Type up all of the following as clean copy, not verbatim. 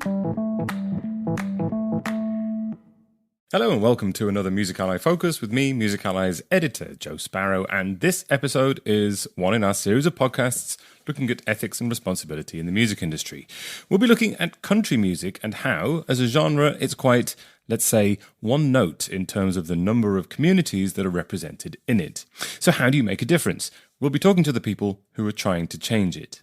Hello and welcome to another Music Ally Focus with me, Music Ally's editor, Joe Sparrow, and this episode is one in our series of podcasts looking at ethics and responsibility in the music industry. We'll be looking at country music and how, as a genre, it's quite, let's say, one note in terms of the number of communities that are represented in it. So how do you make a difference? We'll be talking to the people who are trying to change it.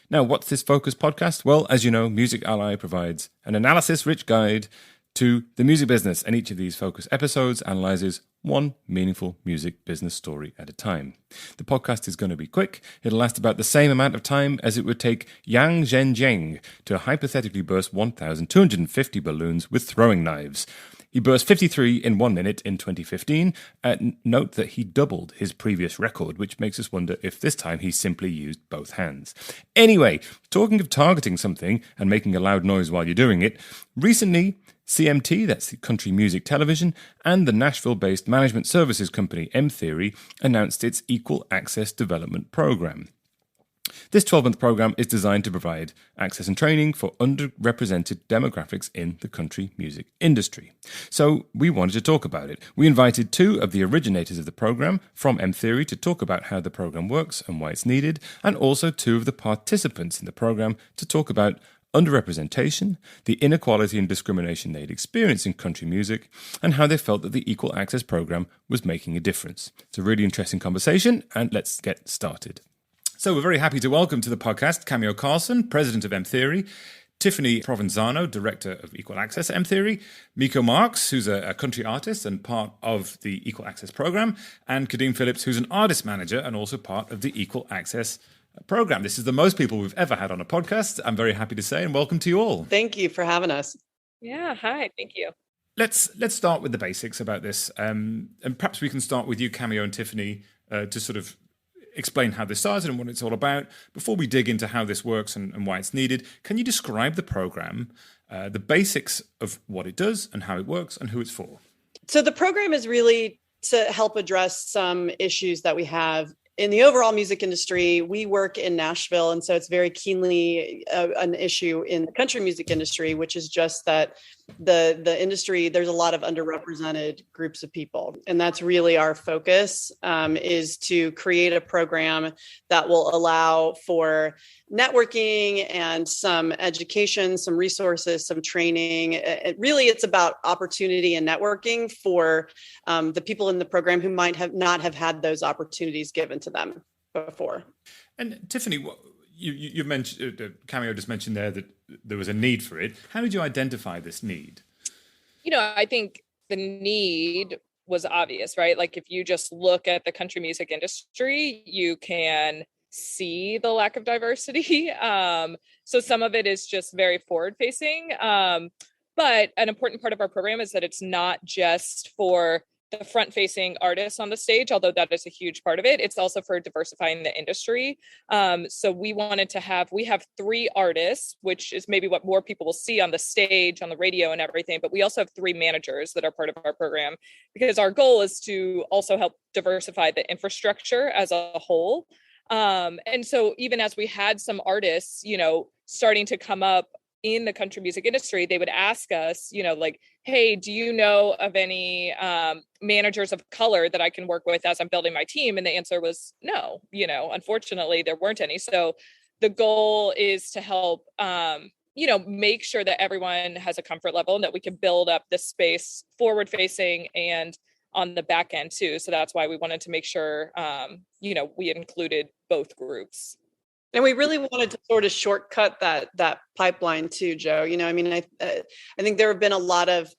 Now, what's this Focus podcast? Well, as you know, Music Ally provides an analysis-rich guide to the music business, and each of these focus episodes analyzes one meaningful music business story at a time. The podcast is going to be quick. It'll last about the same amount of time as it would take Yang Zhenjiang to hypothetically burst 1,250 balloons with throwing knives. He burst 53 in 1 minute in 2015. Note that he doubled his previous record, which makes us wonder if this time he simply used both hands. Anyway, talking of targeting something and making a loud noise while you're doing it, recently CMT, that's the Country Music Television, and the Nashville-based management services company mtheory announced its Equal Access Development Program. This 12-month program is designed to provide access and training for underrepresented demographics in the country music industry. So we wanted to talk about it. We invited two of the originators of the program from mtheory to talk about how the program works and why it's needed, and also two of the participants in the program to talk about underrepresentation, the inequality and discrimination they'd experienced in country music, and how they felt that the Equal Access program was making a difference. It's a really interesting conversation, and let's get started. So we're very happy to welcome to the podcast Cameo Carlson, president of mtheory, Tiffany Provenzano, director of Equal Access at mtheory, Miko Marks, who's a country artist and part of the Equal Access program, and Kadeem Phillips, who's an artist manager and also part of the Equal Access program. This is the most people we've ever had on a podcast, I'm very happy to say, and welcome to you all. Thank you for having us. Yeah, hi, thank you. Let's start with the basics about this, and perhaps we can start with you, Cameo and Tiffany, to sort of explain how this started and what it's all about. Before we dig into how this works and why it's needed, can you describe the program, the basics of what it does and how it works and who it's for? So the program is really to help address some issues that we have in the overall music industry. We work in Nashville, and so it's very keenly an issue in the country music industry, which is just that the industry, there's a lot of underrepresented groups of people. And that's really our focus, is to create a program that will allow for networking and some education, some resources, some training. It's about opportunity and networking for the people in the program who might not have had those opportunities given to them before. And Tiffany, you mentioned, Cameo just mentioned there that there was a need for it. How did you identify this need? I think the need was obvious, right? Like if you just look at the country music industry, you can see the lack of diversity. So some of it is just very forward facing. But an important part of our program is that it's not just for the front-facing artists on the stage, although that is a huge part of it. It's also for diversifying the industry. So we have 3 artists, which is maybe what more people will see on the stage, on the radio and everything, but we also have 3 managers that are part of our program, because our goal is to also help diversify the infrastructure as a whole. And so even as we had some artists, starting to come up in the country music industry, they would ask us, hey, do you know of any managers of color that I can work with as I'm building my team? And the answer was no, unfortunately, there weren't any. So the goal is to help, make sure that everyone has a comfort level and that we can build up this space forward facing and on the back end too. So that's why we wanted to make sure, we included both groups. And we really wanted to sort of shortcut that pipeline too, Joe. I think there's been a lot of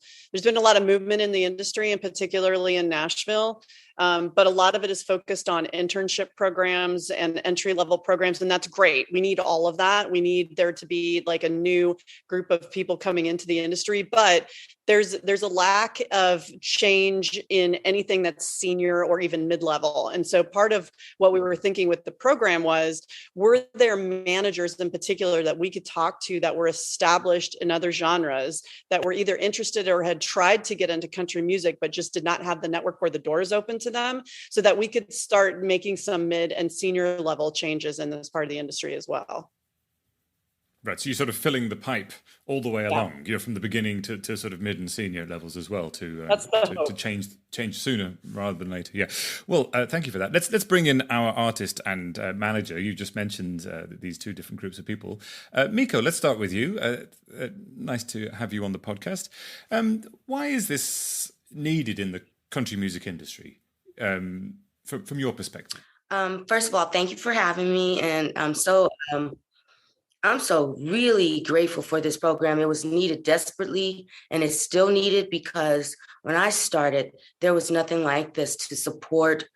movement in the industry, and particularly in Nashville. But a lot of it is focused on internship programs and entry-level programs, and that's great. We need all of that. We need there to be like a new group of people coming into the industry, but there's a lack of change in anything that's senior or even mid-level. And so part of what we were thinking with the program was, were there managers in particular that we could talk to that were established in other genres, that were either interested or had tried to get into country music, but just did not have the network or the doors open to them, so that we could start making some mid and senior level changes in this part of the industry as well. Right, so you're sort of filling the pipe all the way along, from the beginning to sort of mid and senior levels as well, That's the hope. to change sooner rather than later. Yeah, well, thank you for that. Let's bring in our artist and manager. You just mentioned these two different groups of people. Miko, let's start with you. Nice to have you on the podcast. Why is this needed in the country music industry, from your perspective? First of all, thank you for having me, and I'm so really grateful for this program. It was needed desperately, and it's still needed because when I started, there was nothing like this to support,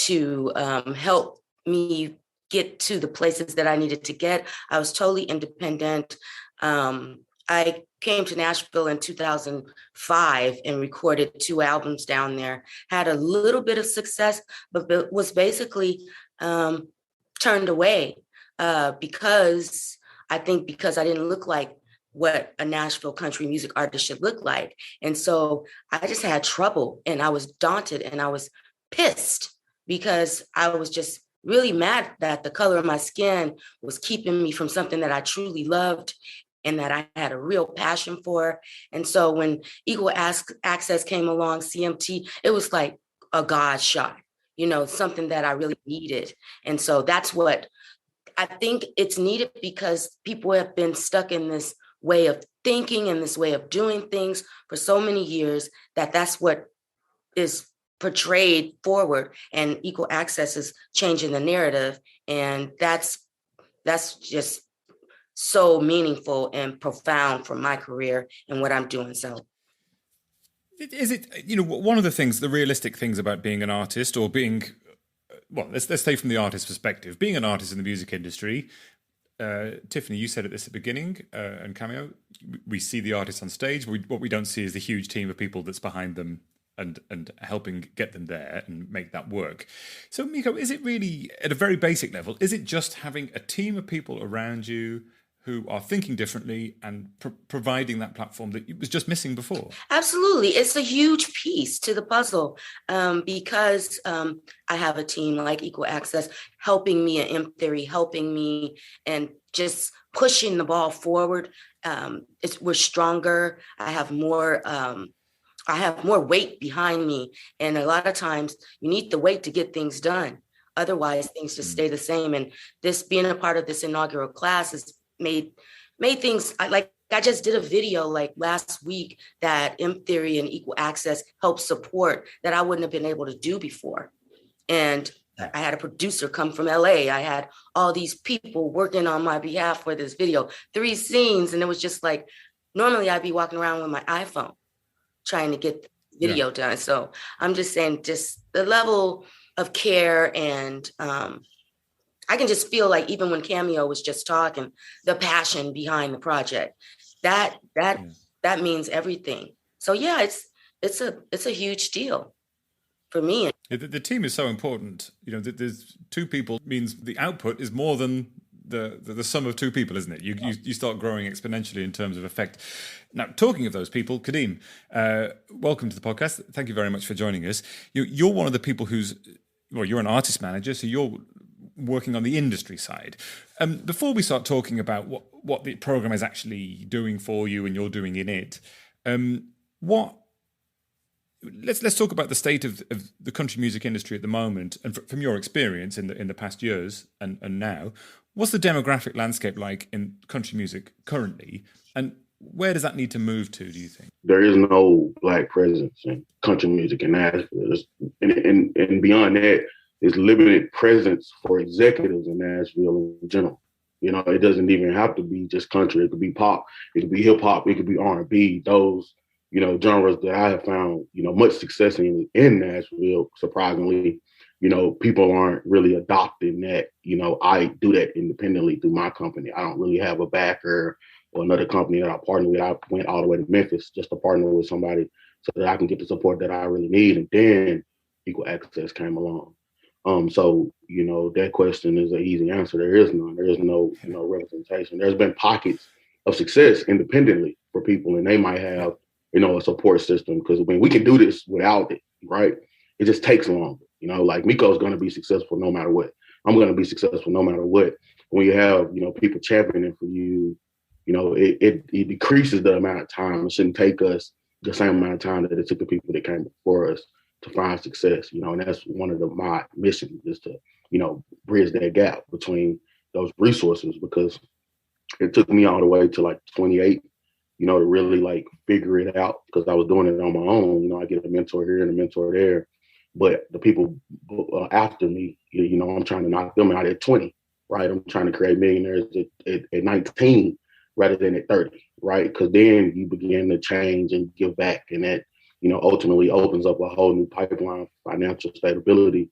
to help me get to the places that I needed to get. I was totally independent. I came to Nashville in 2005 and recorded 2 albums down there, had a little bit of success, but was basically turned away because I didn't look like what a Nashville country music artist should look like. And so I just had trouble, and I was daunted, and I was pissed because I was just really mad that the color of my skin was keeping me from something that I truly loved and that I had a real passion for. And so when Equal Access came along, CMT, it was like a God shot, something that I really needed. And so that's what I think it's needed, because people have been stuck in this way of thinking and this way of doing things for so many years that's what is portrayed forward, and Equal Access is changing the narrative. And that's just so meaningful and profound for my career and what I'm doing. So is it, one of the realistic things about being an artist, or being, well, let's say from the artist's perspective, being an artist in the music industry, Tiffany, you said at the beginning, and Cameo, we see the artist on stage. What we don't see is the huge team of people that's behind them and helping get them there and make that work. So, Miko, is it really, at a very basic level, is it just having a team of people around you who are thinking differently and providing that platform that it was just missing before? Absolutely. It's a huge piece to the puzzle, because I have a team like Equal Access helping me, and mtheory helping me, and just pushing the ball forward. We're stronger. I have more weight behind me. And a lot of times you need the weight to get things done. Otherwise, things just stay the same. And this, being a part of this inaugural class, has made things, like I just did a video like last week that mtheory and Equal Access helped support, that I wouldn't have been able to do before. And I had a producer come from LA. I had all these people working on my behalf for this video, 3 scenes. And it was just like, normally I'd be walking around with my iPhone trying to get the video done. So I'm just saying, just the level of care, and I can just feel like, even when Cameo was just talking, the passion behind the project, that means everything. So yeah, it's a huge deal for me. The team is so important. There's 2 people means the output is more than the sum of 2 people, isn't it? You start growing exponentially in terms of effect. Now, talking of those people, Kadeem, welcome to the podcast. Thank you very much for joining us. You're one of the people you're an artist manager, so you're working on the industry side. Before we start talking about what the program is actually doing for you and you're doing in it, let's talk about the state of the country music industry at the moment, and from your experience in the past years and now. What's the demographic landscape like in country music currently, and where does that need to move to, do you think? There is no Black presence in country music in Nashville. And beyond that, there's limited presence for executives in Nashville in general. It doesn't even have to be just country. It could be pop, it could be hip hop, it could be R&B. Those, genres that I have found, much success in Nashville, surprisingly. People aren't really adopting that. I do that independently through my company. I don't really have a backer or another company that I partner with. I went all the way to Memphis just to partner with somebody so that I can get the support that I really need. And then Equal Access came along. So, that question is an easy answer. There is none. There is no, representation. There's been pockets of success independently for people, and they might have, a support system, because we can do this without it, right? It just takes longer. Like Miko's going to be successful no matter what. I'm going to be successful no matter what. When you have, people championing for you, it decreases the amount of time. It shouldn't take us the same amount of time that it took the people that came before us to find success, and that's one of my missions is to, bridge that gap between those resources, because it took me all the way to like 28, to really like figure it out, because I was doing it on my own. I get a mentor here and a mentor there, but the people after me, I'm trying to knock them out at 20, right? I'm trying to create millionaires at 19 rather than at 30, right? Because then you begin to change and give back, and that, ultimately opens up a whole new pipeline for financial stability,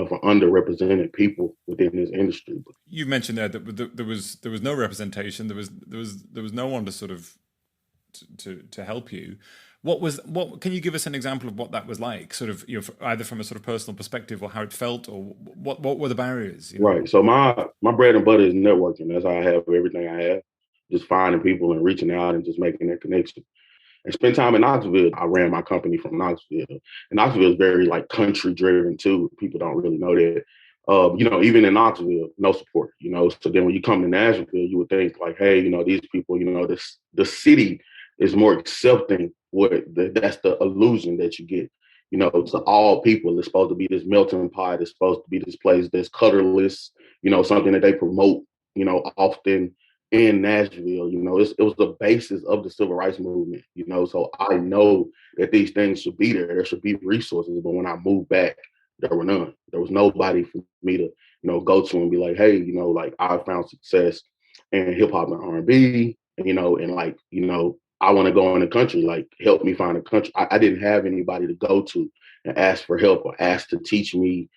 for underrepresented people within this industry. You mentioned there that there was no representation. There was no one to sort of to help you. What can you give us an example of what that was like? Sort of, either from a sort of personal perspective or how it felt, or what were the barriers? Right. So my bread and butter is networking. That's how I have everything I have. Just finding people and reaching out and just making that connection. And spend time in Knoxville. I ran my company from Knoxville. And Knoxville is very like country driven too. People don't really know that. Even in Knoxville, no support, So then when you come to Nashville, you would think like, hey, these people, the city is more accepting. That's the illusion that you get. To all people, it's supposed to be this melting pot. It's supposed to be this place that's colorless, something that they promote, often in Nashville. It was the basis of the civil rights movement, so I know that these things should be there. There should be resources. But when I moved back, there were none. There was nobody for me to, go to and be like, hey, like I found success in hip hop and R&B, I want to go in the country, like help me find a country. I didn't have anybody to go to and ask for help or ask to teach me,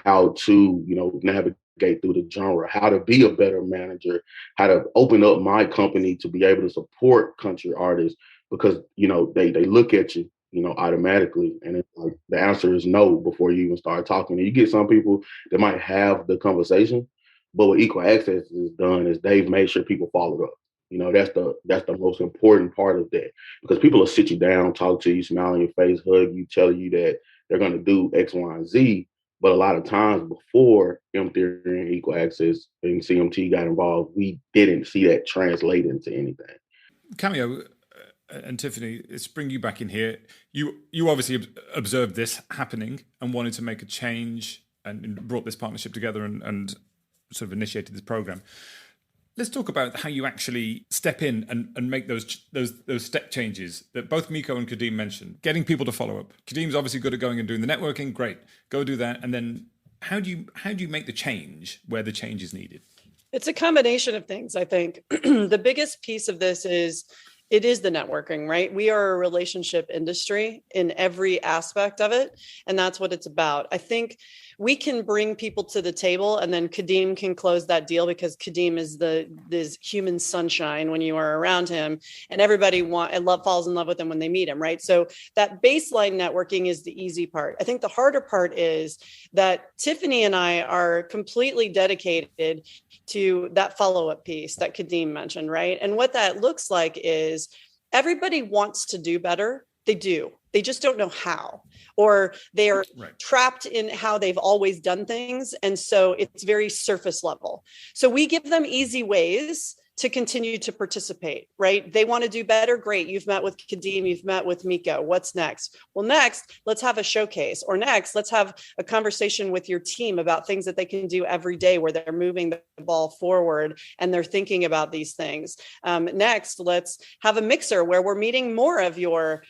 how to, navigate through the genre, how to be a better manager, how to open up my company to be able to support country artists, because, they look at you, automatically. And it's like the answer is no before you even start talking. And you get some people that might have the conversation, but what Equal Access has done is they've made sure people follow up. That's the most important part of that, because people will sit you down, talk to you, smile on your face, hug you, tell you that they're going to do X, Y, and Z. But a lot of times before mtheory and Equal Access and CMT got involved, we didn't see that translate into anything. Cameo and Tiffany, let's bring you back in here. You obviously observed this happening and wanted to make a change and brought this partnership together and sort of initiated this program. Let's talk about how you actually step in and make those step changes that both Miko and Kadeem mentioned. Getting people to follow up. Kadeem's obviously good at going and doing the networking. Great, go do that. And then how do you make the change where the change is needed? It's a combination of things, I think. The biggest piece of this is it is the networking, right? We are a relationship industry in every aspect of it. And that's what it's about. I think we can bring people to the table, and then Kadeem can close that deal, because Kadeem is this human sunshine when you are around him, and everybody falls in love with him when they meet him, right? So that baseline networking is the easy part. I think the harder part is that Tiffany and I are completely dedicated to that follow-up piece that Kadeem mentioned, right? And what that looks like is everybody wants to do better. They do. They just don't know how, or they're trapped in how they've always done things. And so it's very surface level. So we give them easy ways to continue to participate, right? They want to do better. Great. You've met with Kadeem. You've met with Miko. What's next? Well, next, let's have a showcase. Or next, let's have a conversation with your team about things that they can do every day where they're moving the ball forward and they're thinking about these things. Next, let's have a mixer where we're meeting more of your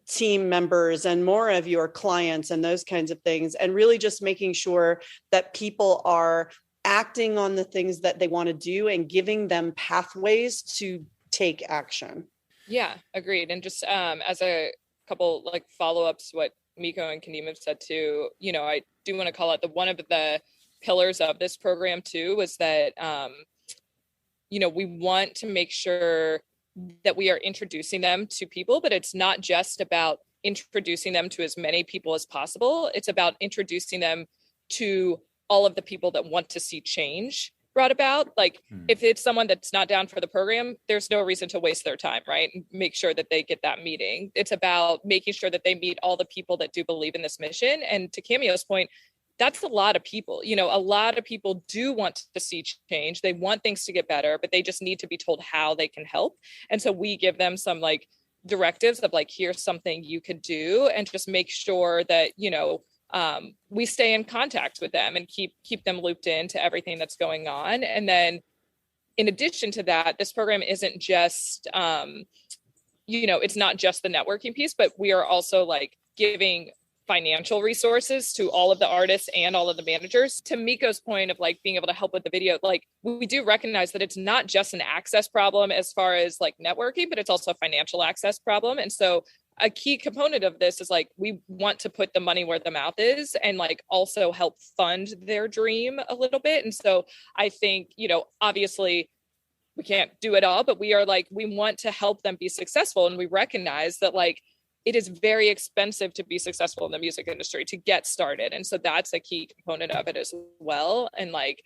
team members and more of your clients and those kinds of things, and really just making sure that people are acting on the things that they want to do and giving them pathways to take action. Yeah, agreed. And just as a couple like follow-ups, what Miko and Kadeem have said too, I do want to call out one of the pillars of this program too, was that, we want to make sure that we are introducing them to people, but it's not just about introducing them to as many people as possible. It's about introducing them to all of the people that want to see change brought about. Like if it's someone that's not down for the program, there's no reason to waste their time, right? And make sure that they get that meeting. It's about making sure that they meet all the people that do believe in this mission. And to Cameo's point, that's a lot of people. A lot of people do want to see change. They want things to get better, but they just need to be told how they can help. And so we give them some like directives of like, here's something you could do, and just make sure that, we stay in contact with them and keep them looped into everything that's going on. And then in addition to that, this program isn't just, it's not just the networking piece, but we are also like giving financial resources to all of the artists and all of the managers. To Miko's point of like being able to help with the video, like we do recognize that it's not just an access problem as far as like networking, but it's also a financial access problem. And so a key component of this is like, we want to put the money where the mouth is and like also help fund their dream a little bit. And so I think, obviously we can't do it all, but we are like, we want to help them be successful. And we recognize that like, it is very expensive to be successful in the music industry to get started. And so that's a key component of it as well. And like,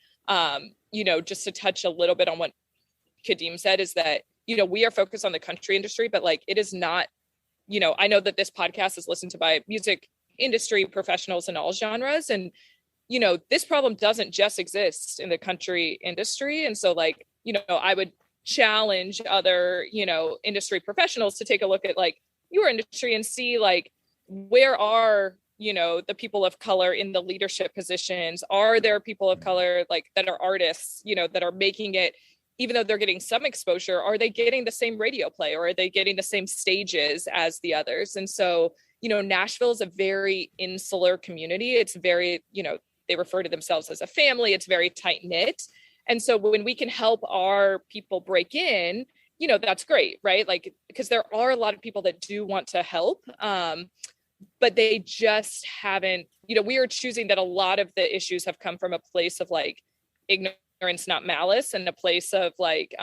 just to touch a little bit on what Kadeem said is that, we are focused on the country industry, but like, it is not, I know that this podcast is listened to by music industry professionals in all genres. And, this problem doesn't just exist in the country industry. And so like, I would challenge other, industry professionals to take a look at like your industry and see like, where are, the people of color in the leadership positions? Are there people of color like that are artists, that are making it, even though they're getting some exposure, are they getting the same radio play, or are they getting the same stages as the others? And so, Nashville is a very insular community. It's very, they refer to themselves as a family. It's very tight knit. And so when we can help our people break in, that's great, right? Like, because there are a lot of people that do want to help, but they just haven't, we are choosing that a lot of the issues have come from a place of like ignorance, not malice, and a place of like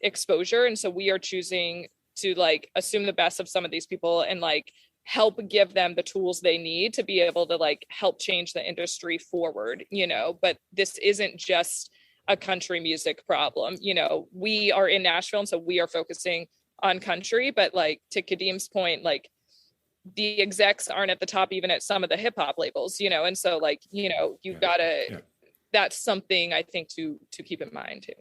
exposure. And so we are choosing to like assume the best of some of these people and like help give them the tools they need to be able to like help change the industry forward, but this isn't just a country music problem. We are in Nashville, and so we are focusing on country, but like to Kadeem's point, like the execs aren't at the top even at some of the hip hop labels, and so like, you've gotta, that's something I think to keep in mind too.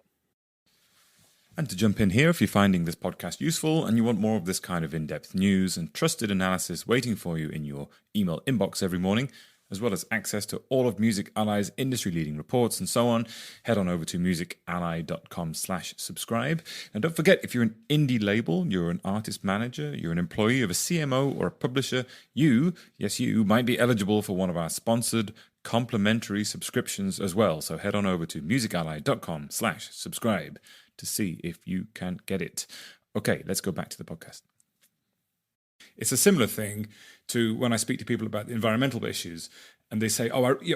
And to jump in here, if you're finding this podcast useful and you want more of this kind of in-depth news and trusted analysis waiting for you in your email inbox every morning, as well as access to all of Music Ally's industry-leading reports and so on, head on over to musically.com/subscribe. And don't forget, if you're an indie label, you're an artist manager, you're an employee of a CMO or a publisher, you might be eligible for one of our sponsored complimentary subscriptions as well. So head on over to musically.com/subscribe to see if you can get it. Okay, let's go back to the podcast. It's a similar thing to when I speak to people about the environmental issues, and they say,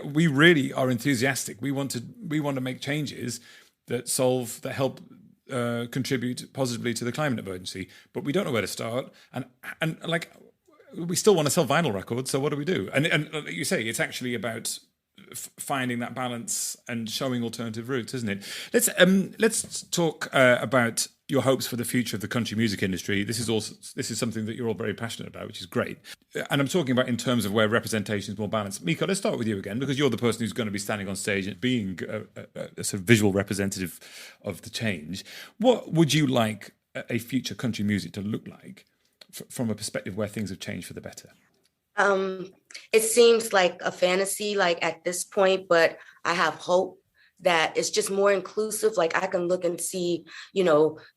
we really are enthusiastic. We want to make changes that help contribute positively to the climate emergency, but we don't know where to start. And like, we still want to sell vinyl records. So what do we do? And like you say, it's actually about finding that balance and showing alternative routes, isn't it? Let's talk about your hopes for the future of the country music industry. This is something that you're all very passionate about, which is great. And I'm talking about in terms of where representation is more balanced. Miko, let's start with you again, because you're the person who's going to be standing on stage and being a sort of visual representative of the change. What would you like a future country music to look like from a perspective where things have changed for the better? It seems like a fantasy, like at this point, but I have hope that it's just more inclusive. Like I can look and see,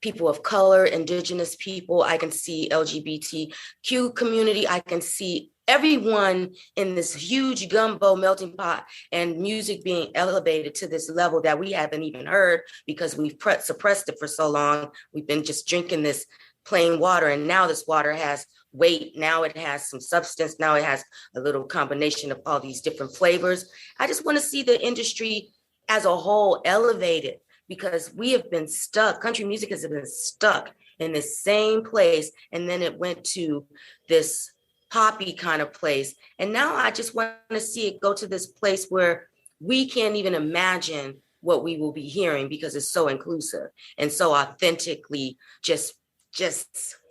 people of color, indigenous people. I can see LGBTQ community. I can see everyone in this huge gumbo melting pot, and music being elevated to this level that we haven't even heard because we've suppressed it for so long. We've been just drinking this plain water, and now this water has weight. Now it has some substance. Now it has a little combination of all these different flavors. I just want to see the industry as a whole elevated, because we have been stuck. Country music has been stuck in this same place, and then it went to this poppy kind of place. And now I just want to see it go to this place where we can't even imagine what we will be hearing, because it's so inclusive and so authentically just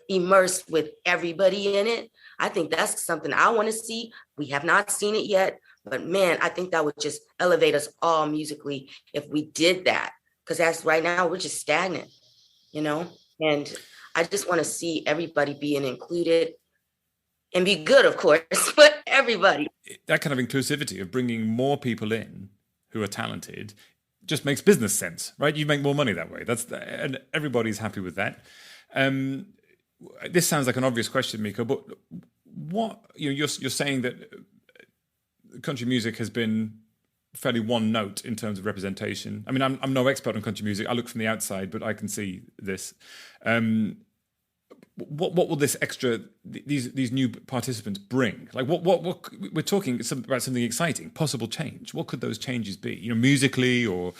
immersed with everybody in it. I think that's something I want to see. We have not seen it yet, But man, I think that would just elevate us all musically if we did that. Because that's right now, we're just stagnant, you know? And I just want to see everybody being included and be good, of course, but everybody. That kind of inclusivity of bringing more people in who are talented just makes business sense, right? You make more money that way. And everybody's happy with that. This sounds like an obvious question, Miko, but what you're saying that country music has been fairly one note in terms of representation. I mean, I'm no expert on country music. I look from the outside, but I can see this. What will this extra these new participants bring? Like what we're talking about something exciting, possible change. What could those changes be? Musically or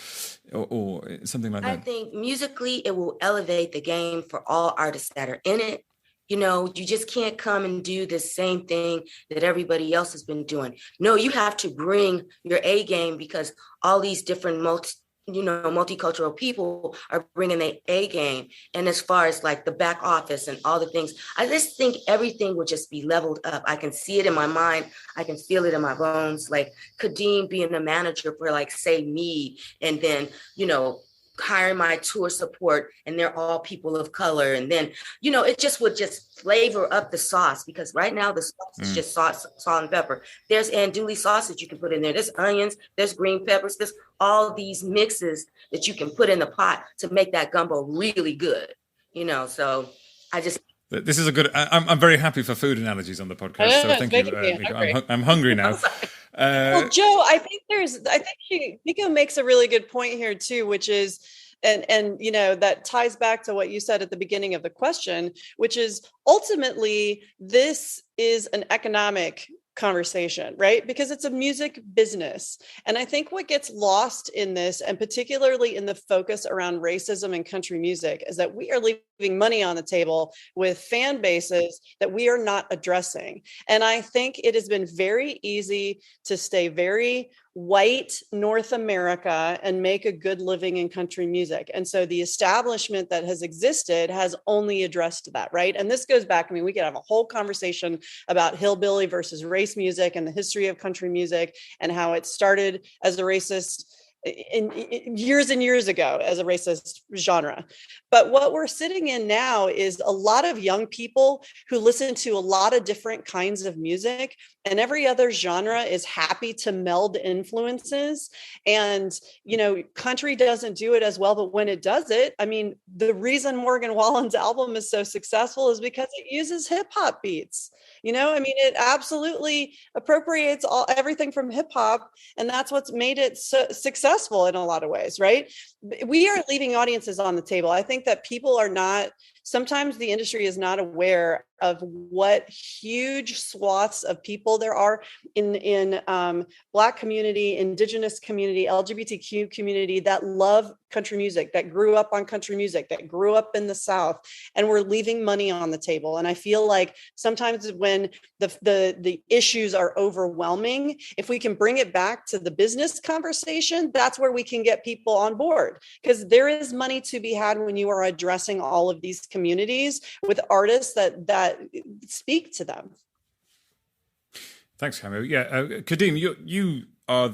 something like that. I think musically it will elevate the game for all artists that are in it. You just can't come and do the same thing that everybody else has been doing. No, you have to bring your A game because all these different multicultural people are bringing their A game. And as far as like the back office and all the things, I just think everything would just be leveled up. I can see it in my mind. I can feel it in my bones. Like Kadeem being the manager for like, say me, and then, hiring my tour support, and they're all people of color. And then, it just would just flavor up the sauce, because right now the sauce is just salt and pepper. There's andouille sauce that you can put in there. There's onions, there's green peppers, there's all these mixes that you can put in the pot to make that gumbo really good, so I just... This is a good... I'm very happy for food analogies on the podcast, so thank you. I'm hungry now. Well, Joe, I think Miko makes a really good point here too, which is, and that ties back to what you said at the beginning of the question, which is ultimately this is an economic conversation, right? Because it's a music business. And I think what gets lost in this, and particularly in the focus around racism and country music, is that we are leaving money on the table with fan bases that we are not addressing. And I think it has been very easy to stay very white North America and make a good living in country music. And so the establishment that has existed has only addressed that, right? And this goes back, we could have a whole conversation about hillbilly versus race music and the history of country music and how it started as a racist in years and years ago as a racist genre. But what we're sitting in now is a lot of young people who listen to a lot of different kinds of music, and every other genre is happy to meld influences. And, country doesn't do it as well, but when it does it, the reason Morgan Wallen's album is so successful is because it uses hip hop beats. It absolutely appropriates everything from hip hop, and that's what's made it so successful in a lot of ways, right? We are leaving audiences on the table. I think that people are not, sometimes the industry is not aware of what huge swaths of people there are in Black community, Indigenous community, LGBTQ community that love country music, that grew up on country music, that grew up in the South, and we're leaving money on the table. And I feel like sometimes when the issues are overwhelming, if we can bring it back to the business conversation, that's where we can get people on board, because there is money to be had when you are addressing all of these communities with artists that speak to them. Thanks, Cameo. Yeah, Kadeem, you are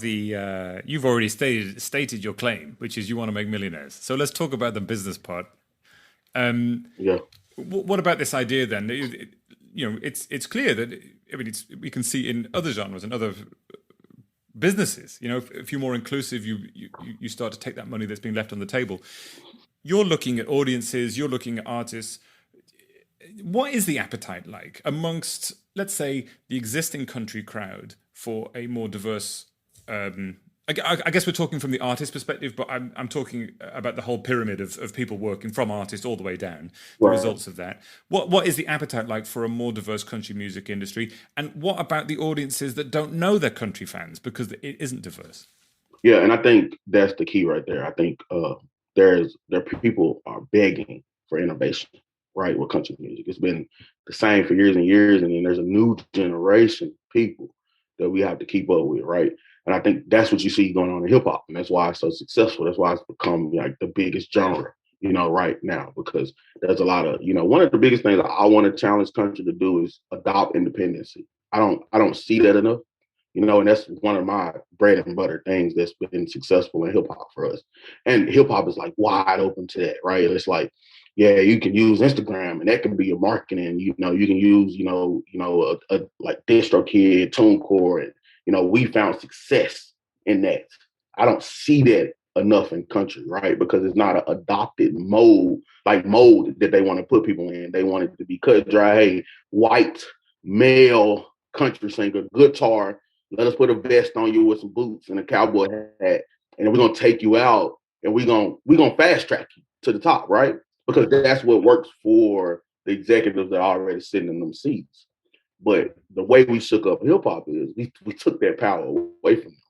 you've already stated your claim, which is you want to make millionaires. So let's talk about the business part. What about this idea then? It's clear that we can see in other genres and other businesses. If you're more inclusive, you start to take that money that's being left on the table. You're looking at audiences. You're looking at artists. What is the appetite like amongst, let's say, the existing country crowd for a more diverse? I guess we're talking from the artist perspective, but I'm talking about the whole pyramid of people working from artist all the way down. The results of that. What is the appetite like for a more diverse country music industry? And what about the audiences that don't know they're country fans because it isn't diverse? Yeah, and I think that's the key right there. I think there people are begging for innovation. Right, with country music, it's been the same for years and years, and then there's a new generation of people that we have to keep up with, right? And I think that's what you see going on in hip hop, and that's why it's so successful. That's why it's become like the biggest genre, right now, because there's a lot of, one of the biggest things I want to challenge country to do is adopt independency. I don't see that enough. And that's one of my bread and butter things that's been successful in hip hop for us. And hip hop is like wide open to that, right? It's like, yeah, you can use Instagram and that can be your marketing. You can use, a like DistroKid, TuneCore, and, we found success in that. I don't see that enough in country, right? Because it's not an adopted mold that they want to put people in. They want it to be cut dry, hey, white, male, country singer, guitar. Let us put a vest on you with some boots and a cowboy hat, and we're gonna take you out, and we're gonna fast track you to the top, right? Because that's what works for the executives that are already sitting in them seats. But the way we shook up hip hop is we took that power away from them,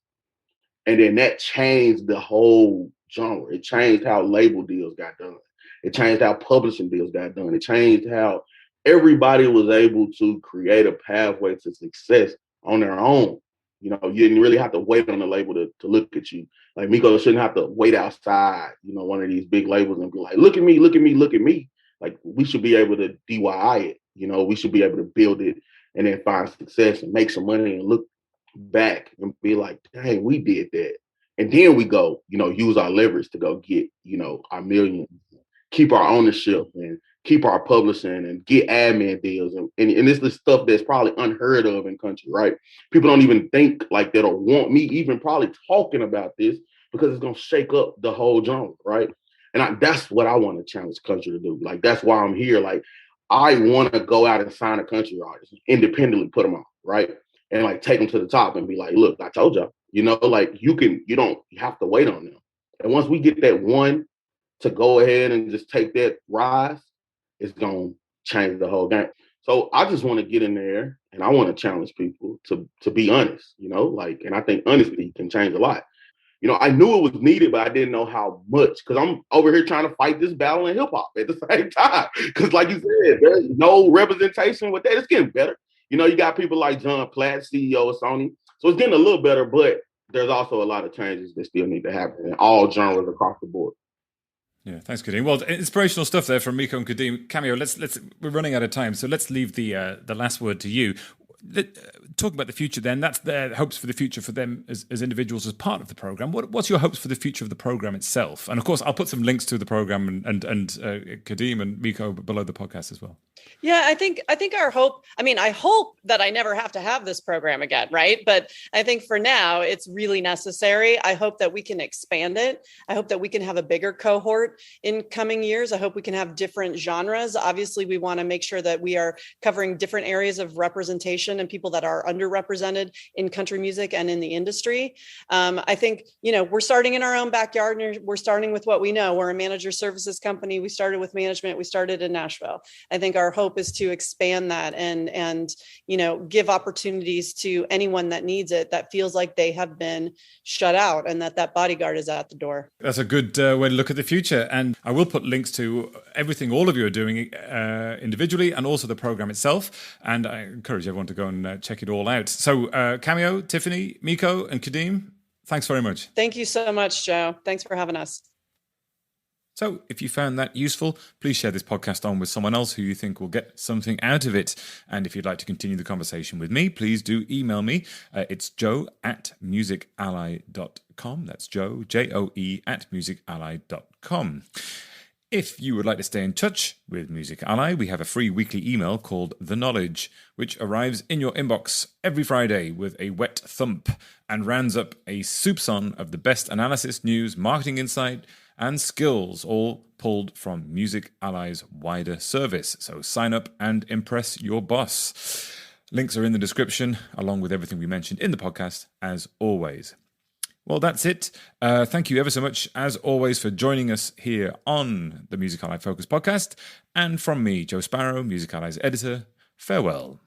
and then that changed the whole genre. It changed how label deals got done. It changed how publishing deals got done. It changed how everybody was able to create a pathway to success on their own. You didn't really have to wait on the label to look at you. Like Miko shouldn't have to wait outside, one of these big labels and be like, look at me, look at me, look at me. Like we should be able to DIY it. We should be able to build it and then find success and make some money and look back and be like, dang, we did that. And then we go, use our leverage to go get, our millions, keep our ownership and keep our publishing and get admin deals. And this is stuff that's probably unheard of in country, right? People don't even think like they don't want me even probably talking about this because it's going to shake up the whole genre, right? And that's what I want to challenge country to do. Like, that's why I'm here. Like, I want to go out and sign a country artist, independently put them on, right? And like take them to the top and be like, look, I told y'all, like you don't have to wait on them. And once we get that one to go ahead and just take that rise, it's going to change the whole game. So I just want to get in there and I want to challenge people to be honest, and I think honesty can change a lot. I knew it was needed, but I didn't know how much because I'm over here trying to fight this battle in hip hop at the same time. Because like you said, there's no representation with that. It's getting better. You got people like John Platt, CEO of Sony. So it's getting a little better, but there's also a lot of changes that still need to happen in all genres across the board. Yeah, thanks, Kadeem. Well, inspirational stuff there from Miko and Kadeem. Cameo, we're running out of time, so let's leave the last word to you. Talk about the future then. That's their hopes for the future for them as individuals as part of the program. What's your hopes for the future of the program itself? And of course, I'll put some links to the program and Kadeem and Miko below the podcast as well. Yeah, I think our hope, I hope that I never have to have this program again, right? But I think for now, it's really necessary. I hope that we can expand it. I hope that we can have a bigger cohort in coming years. I hope we can have different genres. Obviously, we want to make sure that we are covering different areas of representation and people that are underrepresented in country music and in the industry. I think, we're starting in our own backyard and we're starting with what we know. We're a manager services company. We started with management. We started in Nashville. I think our hope is to expand that and give opportunities to anyone that needs it, that feels like they have been shut out and that bodyguard is at the door. That's a good way to look at the future. And I will put links to everything all of you are doing individually and also the program itself. And I encourage everyone to go and check it all out. So Cameo, Tiffany, Miko and Kadeem, thanks very much. Thank you so much, Joe. Thanks for having us. So if you found that useful, please share this podcast on with someone else who you think will get something out of it. And if you'd like to continue the conversation with me, please do email me. It's joe@musically.com. That's Joe, Joe @musically.com. If you would like to stay in touch with Music Ally, we have a free weekly email called The Knowledge, which arrives in your inbox every Friday with a wet thump and rounds up a soupçon of the best analysis, news, marketing insight, and skills, all pulled from Music Ally's wider service. So sign up and impress your boss. Links are in the description, along with everything we mentioned in the podcast, as always. Well, that's it. Thank you ever so much, as always, for joining us here on the Music Ally Focus podcast. And from me, Joe Sparrow, Music Ally's editor, farewell.